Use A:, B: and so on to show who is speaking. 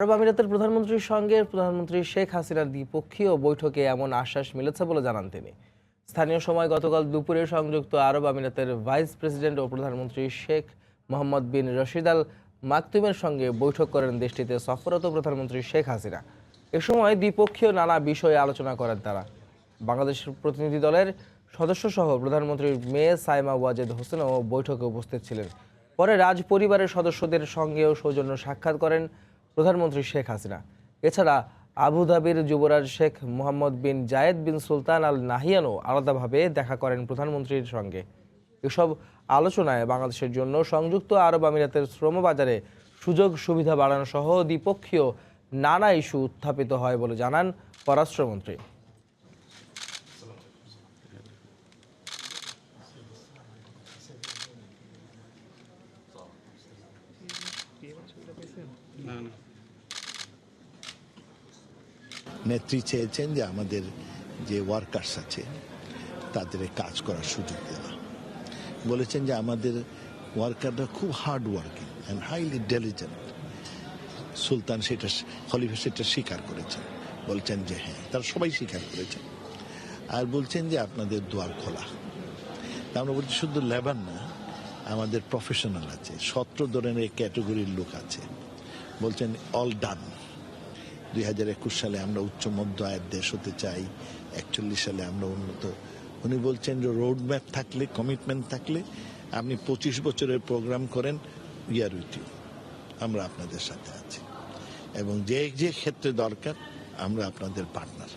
A: আরব আমিরাতের প্রধানমন্ত্রীর সঙ্গে প্রধানমন্ত্রী শেখ হাসিনার দ্বিপক্ষীয় বৈঠকে এমন আশ্বাস মিলেছে বলে জানান তিনি। স্থানীয় সময় গতকাল দুপুরে সংযুক্ত আরব আমিরাতের ভাইস প্রেসিডেন্ট ও প্রধানমন্ত্রী শেখ মোহাম্মদ বিন রশিদ আল মাকতুমের সঙ্গে বৈঠক করেন দেশটিতে সফররত প্রধানমন্ত্রী শেখ হাসিনা। এ সময় দ্বিপক্ষীয় নানা বিষয়ে আলোচনা করেন তারা। বাংলাদেশ প্রতিনিধি দলের সদস্যসহ প্রধানমন্ত্রীর মেয়ে সাইমা ওয়াজেদ হোসেনও বৈঠকে উপস্থিত ছিলেন। পরে রাজ পরিবারের সদস্যদের সঙ্গেও সৌজন্য সাক্ষাৎ করেন প্রধানমন্ত্রী শেখ হাসিনা। এছাড়া আবুধাবির যুবরাজ শেখ মোহাম্মদ বিন জায়েদ বিন সুলতান আল নাহিয়ানও আলাদাভাবে দেখা করেন প্রধানমন্ত্রীর সঙ্গে। এসব আলোচনায় বাংলাদেশের জন্য সংযুক্ত আরব আমিরাতের শ্রমবাজারে সুযোগ সুবিধা বাড়ানো সহ দ্বিপক্ষীয় নানা ইস্যু উত্থাপিত হয় বলে জানান পররাষ্ট্রমন্ত্রী।
B: নেত্রী চেয়েছেন যে আমাদের যে ওয়ার্কার্স আছে তাদের কাজ করার সুযোগ দেওয়া। বলেছেন যে আমাদের ওয়ার্কাররা খুব hard working and highly intelligent. Sultan Khalifa সেটা স্বীকার করেছেন, বলছেন যে হ্যাঁ, তারা সবাই স্বীকার করেছেন। আর বলছেন যে আপনাদের দুয়ার খোলা। আমরা বলছি শুধু লেবার না, আমাদের প্রফেশনাল আছে, 17 ধরনের ক্যাটাগরির লোক আছে। বলছেন অল ডান। 2021 সালে আমরা উচ্চ মধ্য আয়ের দেশ হতে চাই, 41 সালে আমরা উন্নত। উনি বলছেন যে রোড ম্যাপ থাকলে, কমিটমেন্ট থাকলে আপনি 25 বছরের প্রোগ্রাম করেন, উই আর উইথ ইউ, আমরা আপনাদের সাথে আছি, এবং যে যে ক্ষেত্রে দরকার আমরা আপনাদের পার্টনার।